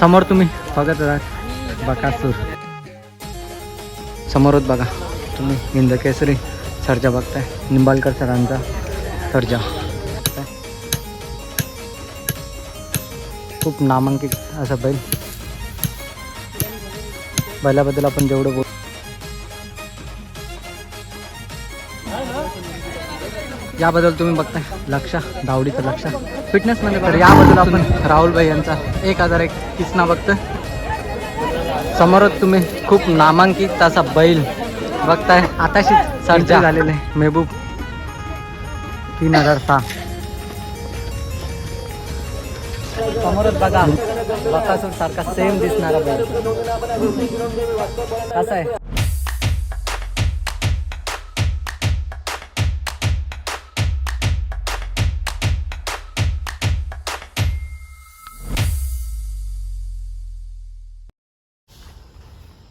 समोर तुम्ही बघत आहात बकासूर. समोरच बघा तुम्ही हिंद केसरी सर्जा बघताय, निंबाळकर सरांचा सर्जा. खूप नामांकित असा बैल. बैलाबद्दल आपण जेवढं बोल याबद्दल तुम्ही बघताय लक्ष धावडीचं लक्ष फिटनेसमध्ये. तर याबद्दल आपण राहुलभाई यांचा 1001 किसना बघतोय. समोरच तुम्ही खूप नामांकित असा बैल बघताय. आताशी सर्जा झालेले मेहबूब 3006. समोरच बघा बकासूर सारखा सेम दिसणारा बैल कसा आहे.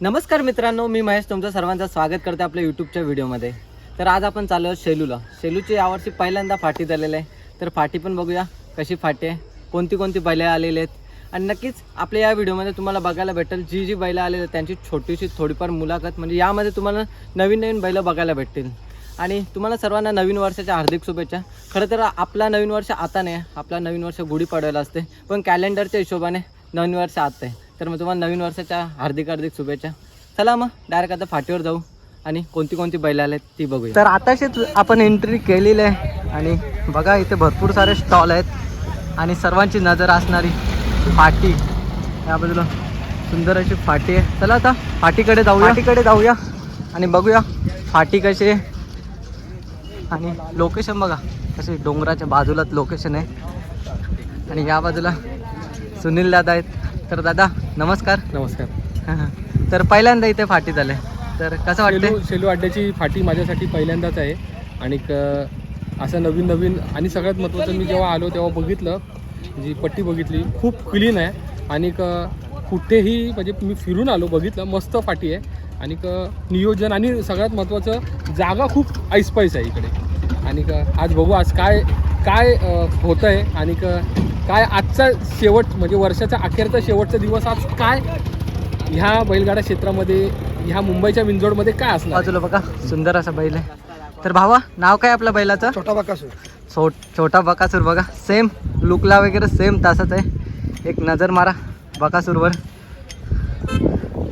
नमस्कार मित्रांनो, मी महेश तुमचं सर्वांचं स्वागत करते आपल्या यूट्यूबच्या व्हिडिओमध्ये. तर आज आपण चाललो आहोत शेलूला. शेलूची यावर्षी पहिल्यांदा फाटी झालेलं आहे. तर फाटी पण बघूया कशी फाटी आहे, कोणती कोणती बैलं आलेली आहेत. आणि नक्कीच आपल्या या व्हिडिओमध्ये तुम्हाला बघायला भेटेल जी बैलं आलेली आहेत त्यांची छोटीशी थोडीफार मुलाखत. म्हणजे यामध्ये तुम्हाला नवीन नवीन बैलं बघायला भेटतील. आणि तुम्हाला सर्वांना नवीन वर्षाच्या हार्दिक शुभेच्छा. खरं तर आपला नवीन वर्ष आता नाही, आपला नवीन वर्ष गुढीपाडव्याला असते, पण कॅलेंडरच्या हिशोबाने नवीन वर्ष आता आहे. तर मग तुम्हाला नवीन वर्षाच्या हार्दिक हार्दिक शुभेच्छा. चला मग डायरेक्ट आता फाटीवर जाऊ आणि कोणती कोणती बैलं आले ती बघूया. तर आताशीच आपण एंट्री केलेली आहे आणि बघा इथे भरपूर सारे स्टॉल आहेत आणि सर्वांची नजर असणारी फाटी. या बाजूला सुंदर अशी फाटी आहे. चला आता फाटीकडे जाऊया आणि बघूया फाटी कशी आहे. आणि लोकेशन बघा कशी डोंगराच्या बाजूलाच लोकेशन आहे. आणि या बाजूला सुनील दादा आहेत. तर दादा नमस्कार. नमस्कार. तर पहिल्यांदा इथे फाटी झाले, तर कसं वाटतं? शेलू अड्ड्याची फाटी माझ्यासाठी पहिल्यांदाच आहे. आणि असं नवीन नवीन आणि सगळ्यात महत्त्वाचं मी जेव्हा आलो तेव्हा बघितलं, जी पट्टी बघितली खूप क्लीन आहे. आणि कुठेही म्हणजे मी फिरून आलो बघितलं, मस्त फाटी आहे. आणि नियोजन आणि सगळ्यात महत्त्वाचं जागा खूप ऐसपैस आहे इकडे. आणि आज बघू आज काय काय होतं आहे. आणि काय आजचा शेवट म्हणजे वर्षाचा अखेरचा शेवटचा दिवस आज काय ह्या बैलगाडा क्षेत्रामध्ये ह्या मुंबईच्या विंजोडमध्ये काय असणार. बाजूला बघा सुंदर असा बैल आहे. तर भावा नाव काय आपल्या बैलाचं? छोटा बकासूर. छोटा बकासूर. बघा सेम लुकला वगैरे सेम तसाच आहे. एक नजर मारा बकासूरवर,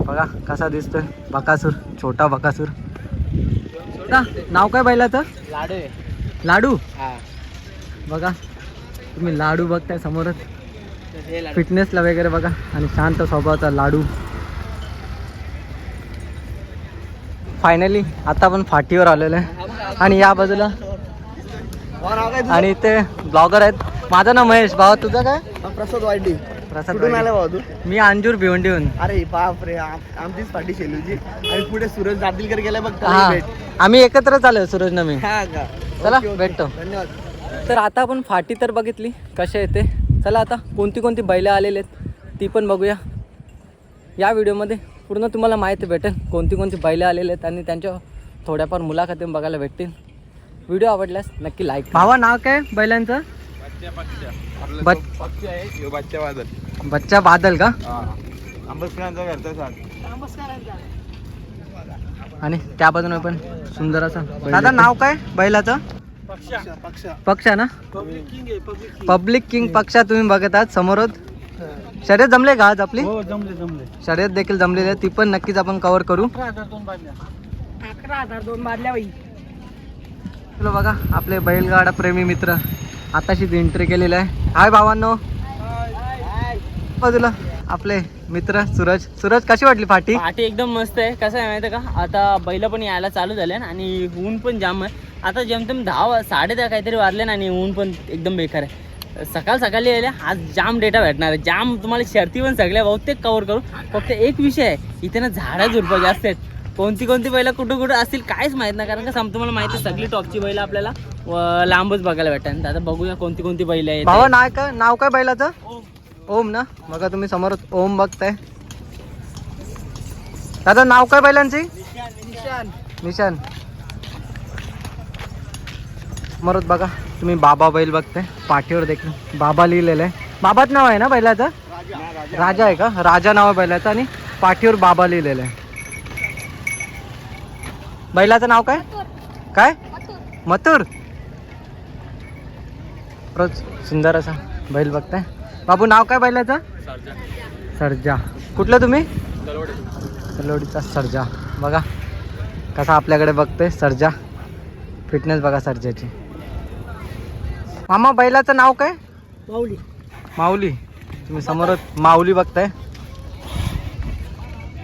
बघा कसा दिसतोय बकासूर, छोटा बकासूर. नाव काय बैलाचं? लाडू आहे. लाडू. बघा तुम्ही लाडू बघताय समोरच. फिटनेसला वगैरे बघा आणि शांत स्वभावाचा लाडू. फायनली आता आपण फाटीवर आलेलो आहे. आणि या बाजूला आणि ते ब्लॉगर आहेत. माझं नाव महेश. भावा तुझं काय? प्रसाद वायडी. प्रसाद आला भाऊ तू? मी अंजूर भिवंडीहून. अरे बाप रे, आमचीच पार्टी शेलूची. आणि पुढे सूरज दातीलकर गेला बघ. हा आम्ही एकत्रच आलो सूरज न मी. हा का? चला ओके, ओके. भेटतो. धन्यवाद. तर आता आपण फाटी तर बघितली कशा येते. चला आता कोणती कोणती बैलं आलेली आहेत ती पण बघूया. या व्हिडिओमध्ये पूर्ण तुम्हाला माहिती भेटेल कोणती कोणती बैलं आलेली आहेत आणि त्यांच्या थोड्याफार मुलाखती बघायला भेटतील. व्हिडिओ आवडल्यास नक्की लाईक. भावा नाव काय बैलांचं? बच्चा बादल का? आणि त्या बाजूने पण सुंदर असं. दादा नाव काय बैलाचं? पक्षा ना? पब्लिक किंग पक्षा तुम्ही बघत आहात समोरच. शर्यत जमले का आज आपली? जमले. शर्यत देखील जमलेली आहे, ती पण नक्कीच आपण कव्हर करू. 11,002 बादल्या बाई. चलो बघा आपले बैलगाडा प्रेमी मित्र आताशीच एंट्री केलेलं आहे. हाय भावांनो. बाजूला आपले मित्र सूरज कशी वाटली फाटी? फाटी एकदम मस्त आहे. कसं आहे माहिती आहे का, आता बैल पण यायला चालू झाले आणि ऊन पण जाम आहे. आता जेमतेम 10 10:30 काहीतरी वाजले ना आणि ऊन पण एकदम बेकार आहे. सकाळी यायला आज जाम डेटा भेटणार आहे. जाम तुम्हाला शर्ती पण सगळ्या बहुतेक कव्हर करू. फक्त एक विषय आहे, इथे ना झाडं झुडपं जास्त आहेत. कोणती बैलं कुठं असतील काहीच माहीत नाही. कारण का तुम्हाला माहिती आहे सगळी टॉपची बैलं आपल्याला लांबच बघायला भेटतात. आता बघूया कोणती बैलं आहेत. भावा नाव काय बैलाचं? ओम ना? बघा तुम्ही समोर ओम बघताय. दादा नाव काय बैलांची? निशान. समोरच बघा तुम्ही बाबा बैल बघताय. पाठीवर देखील बाबा लिहिलेलं आहे. बाबाच नाव आहे ना बैलाचं? राजा आहे का? राजा नाव आहे बैलाचं आणि पाठीवर बाबा लिहिलेलं आहे. बैलाचं नाव काय काय? मथुर. रोज सुंदर असा बैल बघताय. बाबू नाव काय बैलाचं? सर्जा. कुठलं तुम्ही? तलवडीचा सर्जा. बघा कसा आपल्याकडे बघतोय सर्जा. फिटनेस बघा सर्जाची. मामा बैलाचं नाव काय? माऊली. माऊली. तुम्ही समोर माऊली बघताय.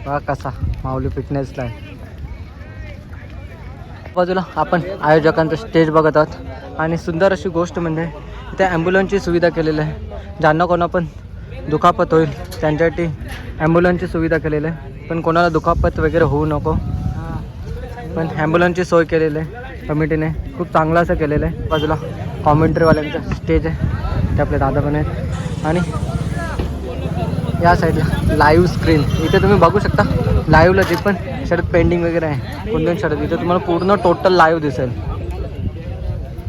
बघा कसा माऊली फिटनेसला आहे. बाजूला आपण आयोजकांचं स्टेज बघत आहोत आणि सुंदर अशी गोष्ट म्हणजे इथे ॲम्ब्युलन्सची सुविधा केलेली आहे. ज्यांना कोणा पण दुखापत होईल त्यांच्यासाठी ॲम्ब्युलन्सची सुविधा केलेली आहे. पण कोणाला दुखापत वगैरे होऊ नको पण ॲम्ब्युलन्सची सोय केलेली आहे कमिटीने. खूप चांगलं असं केलेलं आहे. बाजूला कॉमेंट्रीवाल्यांचं स्टेज आहे ते आपले दादा पण आहेत. आणि या साईडला लाईव्ह स्क्रीन इथे तुम्ही बघू शकता. लाईव्हला जे पण शर्ट पेंडिंग वगैरे आहे कोणत्या शर्ट इथे तुम्हाला पूर्ण टोटल लाईव्ह दिसेल.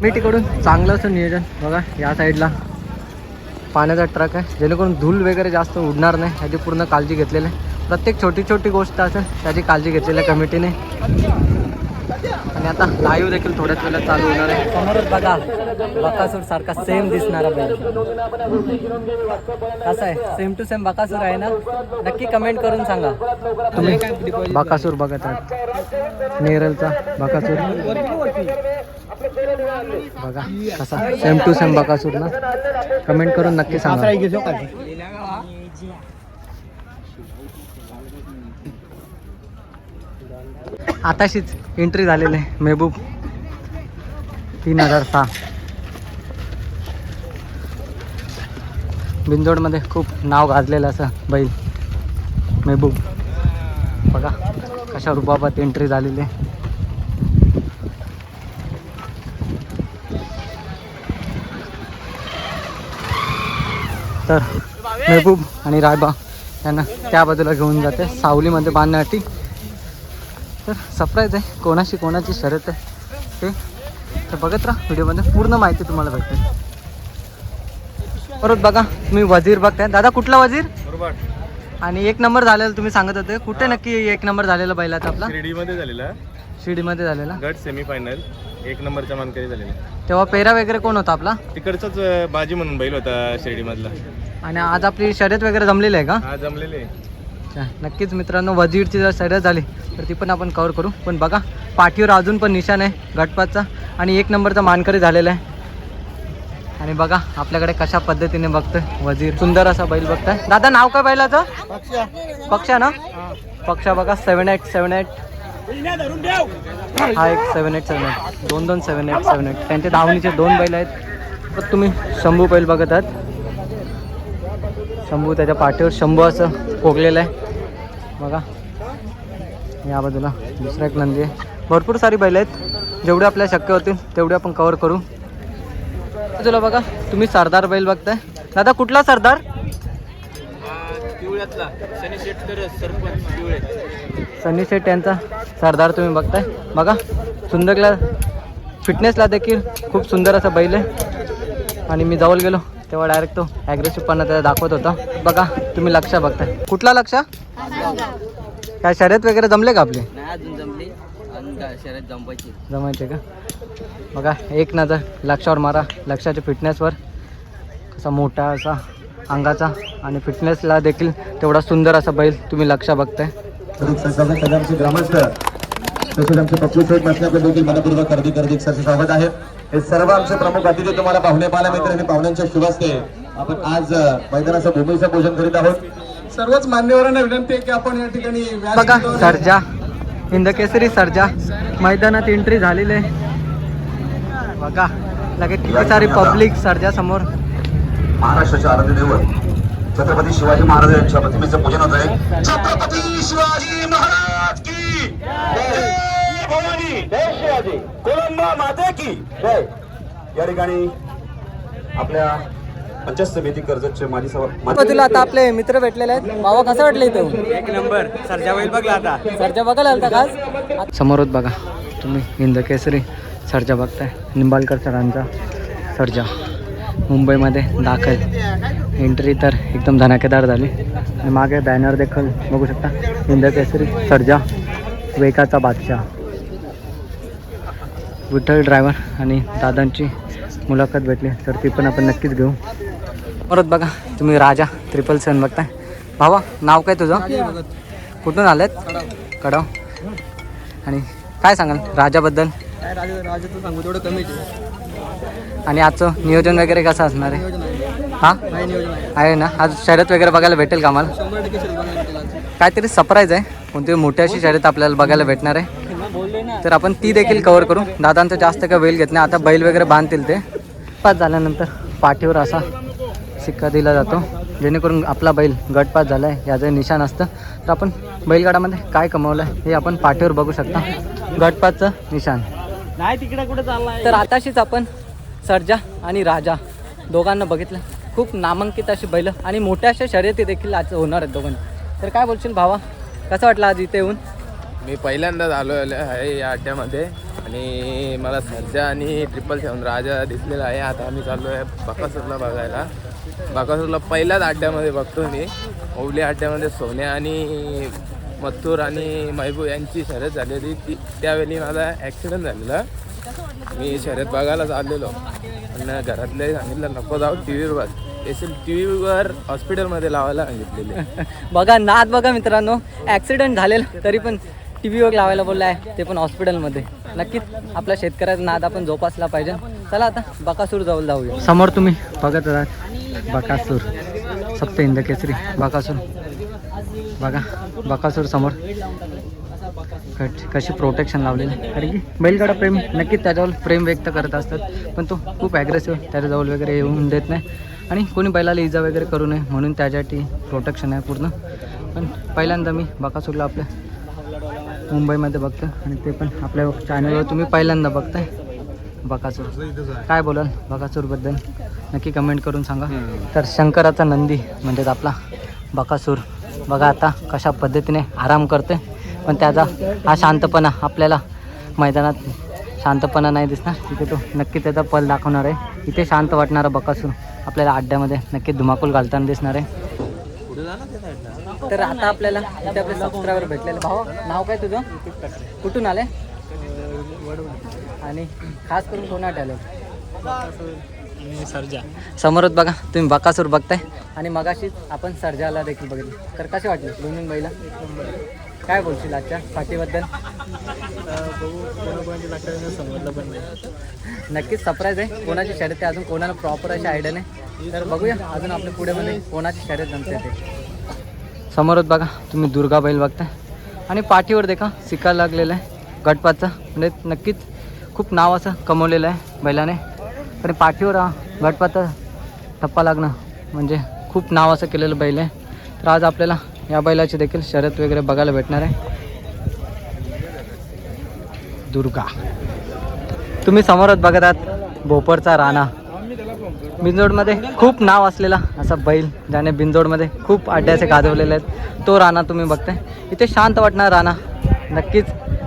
मी तिकडून चांगलं असं नियोजन बघा. या साईडला पाण्याचा ट्रक आहे जेणेकरून धूळ वगैरे जास्त उडणार नाही याची पूर्ण काळजी घेतलेली आहे. प्रत्येक छोटी छोटी गोष्ट असेल त्याची काळजी घेतलेली आहे कमिटीने. आणि आता लाईव्ह देखील थोड्याच वेळात चालू होणार आहे. समोरच बघा बकासूर सारखा सेम दिसणारा बैल कसा आहे? सेम टू सेम बकासूर आहे ना? नक्की कमेंट करून सांगा. तुम्ही बकासूर बघत आहात नेरलचा बकासूर बघा कसा सेम टू सेम बकासूर ना? कमेंट करून नक्की सांगा. आताशीच एंट्री झालेली आहे मेहबूब 3006. बिंजोडमध्ये खूप नाव गाजलेलं असं बैल मेहबूब. बघा कशा रुबाबात एंट्री झालेली आहे. तर मेहबूब आणि रायबा यांना त्या बाजूला घेऊन जाते सावलीमध्ये बांधण्यासाठी. तर सरप्राईज आहे कोणाची शर्यत आहे ते तर बघत राहा व्हिडिओमध्ये. पूर्ण माहिती तुम्हाला भेटते. परत बघा तुम्ही वजीर बघताय. दादा कुठला वजीर? बरोबर. आणि 1 नंबर झालेला तुम्ही सांगत होते. कुठे नक्की 1 नंबर झालेला बैलाचा आपला? शिर्डीमध्ये झालेला. शिर्डीमध्ये झालेला. गट सेमीफायनल 1 नंबरचा मानकरी झालेला. तेव्हा पेरा वगैरे कोण होता आपला? तिकडचाच बाजी म्हणून बैल होता शिर्डीमधला. आणि आज आपली शर्यत वगैरे जमलेली आहे का? हा जमलेले. अच्छा नक्कीच मित्रांनो वजीरची जर शर्यत झाली तर ती पण आपण कव्हर करू. पण बघा पाठीवर अजून पण निशाण आहे गटपातचा आणि 1 नंबरचा मानकरी झालेला आहे. आणि बघा आपल्याकडे कशा पद्धतीने बघतोय वजीर. सुंदर असा बैल बघताय. दादा नाव काय बैलाचं? पक्षा ना? पक्षा बघा 7878. हा एक 7878 2 7878. त्यांचे धावणीचे 2 बैल आहेत. तर तुम्ही शंभू बैल बघत आहात. शंभू त्याच्या पाठीवर शंभू असं पोगलेलं आहे बघा. या बाजूला दुसरा एक नंदी आहे. भरपूर सारी बैल आहेत. जेवढे आपल्याला शक्य होतील तेवढे आपण कव्हर करू. तुला बघा तुम्ही सरदार बैल बघताय. दादा कुठला सरदार? सनी शेट यांचा सरदार तुम्ही बघताय. बघा सुंदरला फिटनेसला देखील खूप सुंदर असा बैल आहे. आणि मी जवळ गेलो तेव्हा डायरेक्ट तो ॲग्रेसिव्हपणा त्याला दाखवत होता. बघा तुम्ही लक्ष बघताय. कुठला लक्ष? काय शर्यत वगैरे जमले का आपले? जमायचे का? बघा एक नजर लक्षावर मारा. लक्षाच्या फिटनेसवर कसा मोठा असा अंगाचा आणि फिटनेसला देखील तेवढा सुंदर असा बैल तुम्ही लक्ष बघताय. ग्रामस्थ तसेच आमचे पक्षी साहेब आपल्याकडे देखील मनपूर्वक हार्दिक स्वागत आहे. हे सर्व आमचे प्रमुख अतिथी तुम्हाला पाहुणे पाहायला मित्र आणि पाहुण्यांच्या शुभ हस्ते आपण आज मैदानाचं भूमीचं पूजन करीत आहोत. सर्वच मान्यवरांना विनंती आहे की आपण या ठिकाणी बघा सर्जा हिंदकेसरी सर्जा मैदानात एंट्री झालेली आहे. बघा लगेच किती सारी पब्लिक सर्जा समोर. महाराष्ट्राचे आराध्य दैवत छत्रपती शिवाजी महाराज यांच्या प्रतिमेचं पूजन होत आहे. छत्रपती शिवाजी महाराज की जय. भवानी जय शिवाजी. कोलंबा माते की जय. या ठिकाणी आपल्या पंचायत समिती कर्जतचे माजी बाजूला आता आपले मित्र भेटलेले आहेत. बाबा कसं वाटलं इथं? 1 नंबर. सर्जा बैल बघला आता. सर्जा बघायला आलता खास? समोरच बघा तुम्ही हिंदकेसरी सर्जा बघताय. निंबाळकर सरांचा सर्जा मुंबईमध्ये दाखल. एंट्री तर एकदम धनाकेदार झाली आणि मागे बॅनर देखील बघू शकता, हिंद केसरी सर्जा वेगाचा बादशाह. विठ्ठल ड्रायव्हर आणि दादांची मुलाखत भेटली तर ती पण आपण नक्कीच घेऊ. परत बघा तुम्ही राजा 777 बघताय. भावा नाव काय तुझं? कुठून आलेत? कडाव. आणि काय सांगाल राजाबद्दल? राजाचं सांगू तेवढं कमीच आणि आजचं नियोजन वगैरे कसं असणार आहे? हां आहे ना. आज शर्यत वगैरे बघायला भेटेल का आम्हाला? 100% काहीतरी सरप्राईज आहे, कोणती मोठी अशी शर्यत आपल्याला बघायला भेटणार आहे, तर आपण ती देखील कव्हर करू. दादांचं जास्त काय बैल घेत नाही, आता बैल वगैरे बांधतील ते. पास झाल्यानंतर पाठीवर असा शिक्का दिला जातो जेणेकरून आपला बैल गटपास झाला आहे याचं निशाण असतं. तर आपण बैलगाडामध्ये काय कमवलं आहे हे आपण पाठीवर बघू शकता, गटपासचं निशाण. नाही तिकडे कुठे चाललाय. तर आताशीच आपण सर्जा आणि राजा दोघांना बघितलं. खूप नामांकित अशी बैलं आणि मोठ्या अशा शर्यती देखील आज होणार आहेत दोघांना. तर काय बोलशील भावा, कसं वाटलं आज इथे येऊन? मी पहिल्यांदाच आलो आहे या अड्ड्यामध्ये आणि मला सर्जा आणि 777 राजा दिसलेला आहे. आता आम्ही चाललो आहे बकासूरला बघायला. बकासूरला पहिल्याच अड्ड्यामध्ये बघतो मी. ओवली अड्ड्यामध्ये सोन्या आणि मथुर आणि महबूब यांची शर्यत झालेली, त्यावेळी माझा ॲक्सिडेंट झालेला. मी शर्यत बघायलाच आलेलो पण घरातले सांगितलं नको जाऊ, टी व्हीवर बघ. टी व्हीवर हॉस्पिटलमध्ये लावायला सांगितलेले. बघा नाद बघा मित्रांनो, ॲक्सिडेंट झालेला तरी पण टी व्हीवर लावायला बोलला आहे, ते पण हॉस्पिटलमध्ये. नक्कीच आपल्या शेतकऱ्याचा नाद आपण जोपासला पाहिजे. चला आता बकासूर जवळ जाऊया. समोर तुम्ही बघत आहात बकासूर, सप्त हिंद केसरी बकासूर. बघा बकासूर समोर कशी प्रोटेक्शन लावलेली. कारण की बैलगाडा प्रेम नक्कीच त्याच्यावर प्रेम व्यक्त करत असतात, पण तो खूप ॲग्रेसिव्ह, त्याच्याजवळ वगैरे येऊन देत नाही आणि कोणी बैलाला इजा वगैरे करू नये म्हणून त्याच्यासाठी प्रोटेक्शन आहे पूर्ण. पण पहिल्यांदा मी बकासूरला आपल्या मुंबईमध्ये बघतो आणि ते पण आपल्या चॅनलवर तुम्ही पहिल्यांदा बघताय बकासूर. काय बोलाल बकासूरबद्दल नक्की कमेंट करून सांगा. तर शंकराचा नंदी म्हणजेच आपला बकासूर बघा आता कशा पद्धतीने आराम करते, पण त्याचा हा शांतपणा आपल्याला मैदानात शांतपणा नाही दिसणार. तिथे तो नक्की त्याचा पल दाखवणार आहे. इथे शांत वाटणारा बकासूर आपल्याला अड्ड्यामध्ये नक्की धुमाकूल घालताना दिसणार आहे. तर आता आपल्याला इथे आपले सबस्क्रायबर भेटलेले. भाऊ नाव काय तुझं? कुठून आले आणि खास करून कोणाट आले? सर्जा. समोरच बघा तुम्ही बकासूर बघताय आणि मगाशीच आपण सर्जाला देखील बघितलं. तर कसे वाटले दोन्ही बैला? काय बोलशील आजच्या फाटीबद्दल? समजलं पण नाही. नक्कीच सरप्राईज आहे. कोणाची शर्यत आहे अजून कोणाला प्रॉपर अशी आयडिया नाही. तर बघूया अजून आपल्या पुढेमध्ये कोणाची शर्यत जमते ते. समोरच बघा तुम्ही दुर्गा बैल बघताय आणि पाठीवर देखा शिक्का लागलेला आहे गटपासचा. म्हणजे नक्कीच खूप नाव असं कमवलेलं आहे बैलाने. आणि पाठीवर गटपासचा टप्पा लागणं म्हणजे खूप नाव असं केलेलं बैल आहे. तर आज आपल्याला या बैलाची देखील शर्यत वगैरे बघायला भेटणार आहे. दुर्गा. तुम्ही समोरच बघत आहात भोपरचा राणा. बिंजोडमध्ये खूप नाव असलेला असा बैल ज्याने बिंजोडमध्ये खूप अड्ड्याचे गाजवलेले आहेत, तो राणा तुम्ही बघताय. इथे शांत वाटणार राणा नक्कीच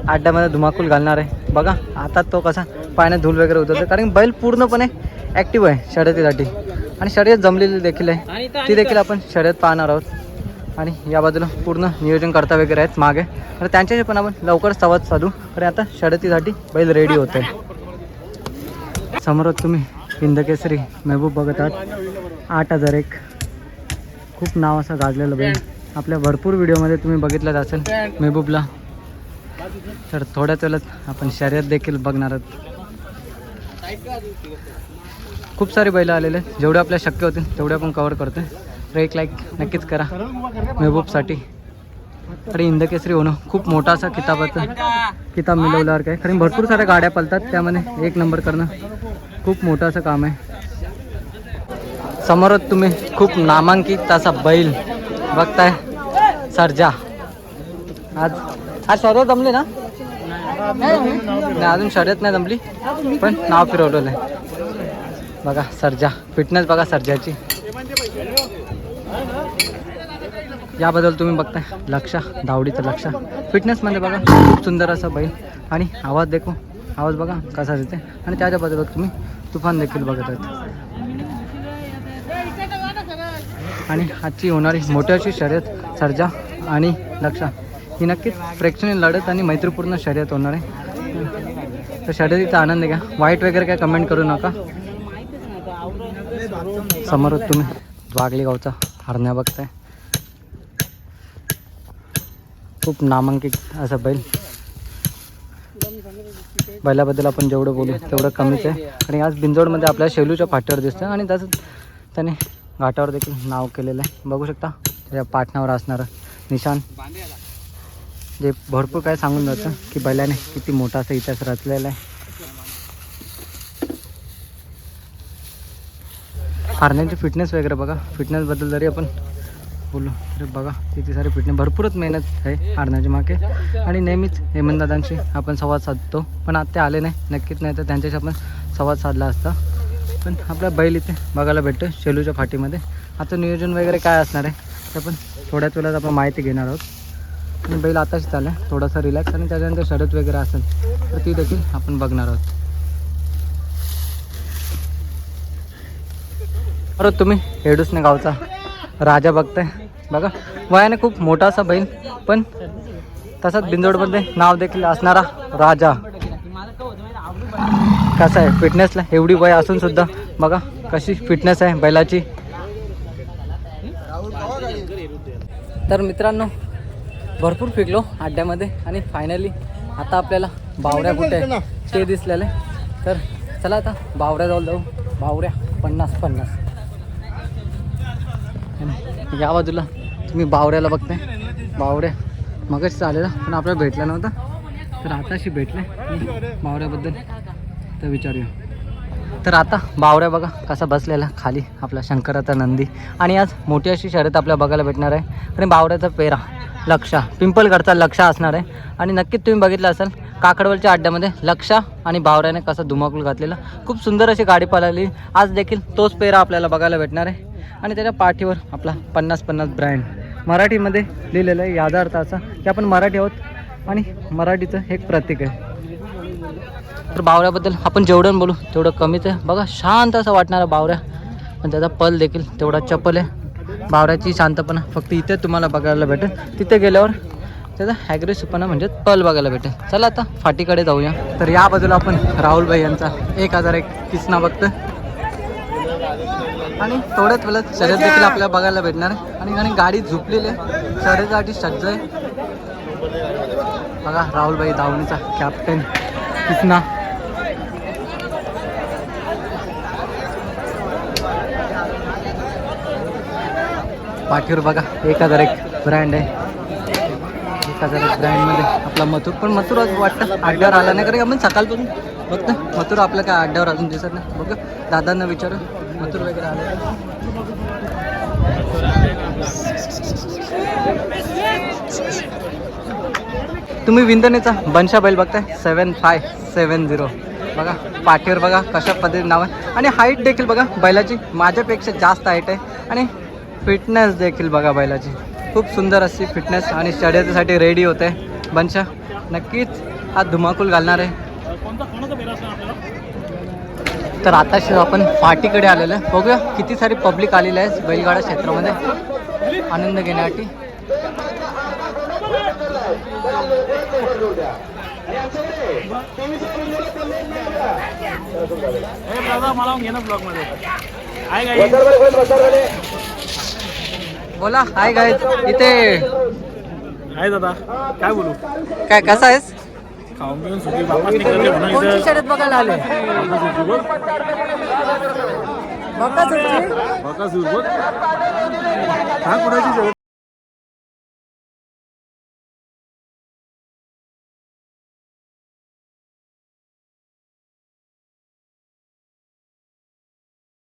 अड्ड्यामध्ये धुमाकूल घालणार आहे. बघा आता तो कसा पाण्यात धूल वगैरे उतरतो, कारण बैल पूर्णपणे ॲक्टिव्ह आहे शर्यतीसाठी आणि शर्यत जमलेली देखील आहे. ती देखील आपण शर्यत पाहणार आहोत. आणि या बाजूला पूर्ण नियोजन करता वगैरे आहेत मागे, तर त्यांच्याशी पण आपण लवकर संवाद साधू. कारण आता शर्यतीसाठी बैल रेडी होते. समोर तुम्ही हिंदकेसरी महबूब बघत आहात 8001. खूप नाव असं गाजलेलं बैल आपल्या भरपूर व्हिडिओमध्ये तुम्ही बघितलं असेल महबूबला. तर थोड्याच वेळात आपण शर्यत देखील बघणार आहोत. खूप सारे बैल आलेले आहेत, जेवढे आपल्या शक्य होतील तेवढे आपण कव्हर करतोय. तर एक लाईक नक्कीच करा महबूबसाठी. आणि हिंदकेसरी होणं खूप मोठा असा किताब मिळवल्यावर काय, कारण भरपूर साऱ्या गाड्या पळतात, त्यामध्ये एक नंबर करणं खूप मोठं असं काम आहे. समोरच तुम्ही खूप नामांकित असा बैल बघताय सर्जा. आज शर्यत जमली ना? नाही अजून शर्यत नाही जमली, पण नाव फिरवलेलं आहे. बघा सर्जा, फिटनेस बघा सर्जाची. याबद्दल तुम्ही बघताय लक्षा, धावडीचं लक्षा. फिटनेसमध्ये बघा खूप सुंदर असा बैल. आणि आवाज आवाज बघा कसा देते. आणि त्याच्या बाजूला तुम्ही तुफान देखील बघत आहेत. आणि आजची होणारी मोठी अशी शर्यत सर्जा आणि लक्षा ही नक्कीच प्रेक्षणीय लढत आणि मैत्रीपूर्ण शर्यत होणार आहे. तर शर्यतीचा आनंद घ्या. वाईट वगैरे काय कमेंट करू नका. समोर तुम्ही वाघली गावचा हरण्या बघताय. खूप नामांकित असा बैल. बैलाबद्दल आपण जेवढं बोलू तेवढं कमीच आहे. आणि आज बिंजोडमध्ये आपल्या शेलूच्या फाट्यावर दिसतं आणि तसंच त्याने घाटावर देखील नाव केलेलं आहे. बघू शकता त्याच्या पाटणावर असणारं निशाण जे भरपूर काय सांगून जातं की बैलाने किती मोठा असा इतिहास रचलेला आहे. हरण्याची फिटनेस वगैरे बघा. फिटनेसबद्दल जरी आपण बोलू तर बघा किती सारी फिटनेस भरपूरच मेहनत आहे हरण्याच्या मागे. आणि नेहमीच हेमंतदादांशी आपण संवाद साधतो पण आता ते आले नाही. नक्कीच नाही तर त्यांच्याशी आपण संवाद साधला असता. पण आपला बैल इथे बघायला भेटतो शेलूच्या फाटीमध्ये. आता नियोजन वगैरे काय असणार आहे ते आपण थोड्याच वेळात आपण माहिती घेणार आहोत. आणि बैल आताच चालला आहे थोडासा रिलॅक्स आणि त्याच्यानंतर शर्यत वगैरे असेल तर ती देखील आपण बघणार आहोत. बरं तुम्ही हेडूसने गावचा राजा बघताय बघा. वयाने खूप मोठा असा बैल पण तसंच बिंजोडमध्ये नाव देखील असणारा राजा. कसं आहे फिटनेसला एवढी वय असून सुद्धा बघा कशी फिटनेस आहे बैलाची. तर मित्रांनो भरपूर फिरलो अड्ड्यामध्ये आणि फायनली आता आपल्याला बावऱ्या कुठे आहे ते दिसलेलं आहे. तर चला आता बावऱ्याजवळ जाऊ. बावऱ्या 50-50 या बाजूला तुम्ही बावऱ्याला बघताय. बावऱ्या मगच चालेला पण आपल्याला भेटला नव्हता तर आताशी भेटले. बावऱ्याबद्दल तर विचारूया. तर आता बावऱ्या बघा कसा बसलेला खाली आपला शंकराचा नंदी. आणि आज मोठी अशी शर्यत आपल्याला बघायला भेटणार आहे. आणि बावऱ्याचा पेरा लक्षा पिंपलगडचा लक्षा असणार आहे. आणि नक्कीच तुम्ही बघितलं असाल काकडवलच्या अड्ड्यामध्ये लक्षा आणि बावऱ्याने कसा धुमाकूळ घातलेला. खूप सुंदर अशी गाडी पळाली. आज देखील तोच पेरा आपल्याला बघायला भेटणार आहे. आणि त्याच्या पाठीवर आपला 50-50 ब्रँड मराठीमध्ये लिहिलेलं आहे. यादार्थाचा की आपण मराठी आहोत आणि मराठीचं एक प्रतीक आहे. तर बावऱ्याबद्दल आपण जेवढं बोलू तेवढं कमीच आहे. बघा शांत असं वाटणारा बावऱ्या पण त्याचा पल देखील तेवढा चपल आहे. बावऱ्याची शांतपणा फक्त इथे तुम्हाला बघायला भेटेल. तिथे गेल्यावर त्याचा ॲग्रेसिव्हपणा म्हणजे पल बघायला भेटेल. चला आता फाटीकडे जाऊया. तर या बाजूला आपण राहुलभाई यांचा 1001 किसना बघतो आणि थोड्याच वेळात शर्यत देखील आपल्याला बघायला भेटणार आहे. आणि गाडी झुपलेली आहे शर्यतीसाठी सज्ज आहे. बघा राहुलभाई धावणीचा कॅप्टन किसना. पाठीवर बघा 1001 ब्रँड आहे. 1001 ब्रँडमध्ये आपला मथुर पण मथुर आज वाटतं अड्ड्यावर आला नाही. कारण आपण सकाळपासून बघतो मथुर आपलं काय अड्ड्यावर अजून दिसत नाही. बघा दादांना विचारू मथुर वगैरे आलं. तुम्ही विंदनेचा बनशा बैल बघताय 7570 बघा. पाठीवर बघा कशा पद्धतीने नाव आहे. आणि हाईट देखील बघा बैलाची माझ्यापेक्षा जास्त हाईट आहे. आणि फिटनेस देखील बघा बैलाची खूप सुंदर अशी फिटनेस. आणि शर्यतीसाठी रेडी होते बनशा. नक्कीच हा धुमाकूल घालणार आहे. तर आताशी आपण फाटीकडे आलेलं आहे. बघूया किती सारी पब्लिक आलेली आहे बैलगाडा क्षेत्रामध्ये आनंद घेण्यासाठी. बोला हाय गाईज. इथे आहे दादा काय बोलू. काय कसा आहेस. खाऊन घेऊन सुटी वापस निघाले म्हणून कोणती शर्यत बघायला आले. बघा सुरू काय कोणाची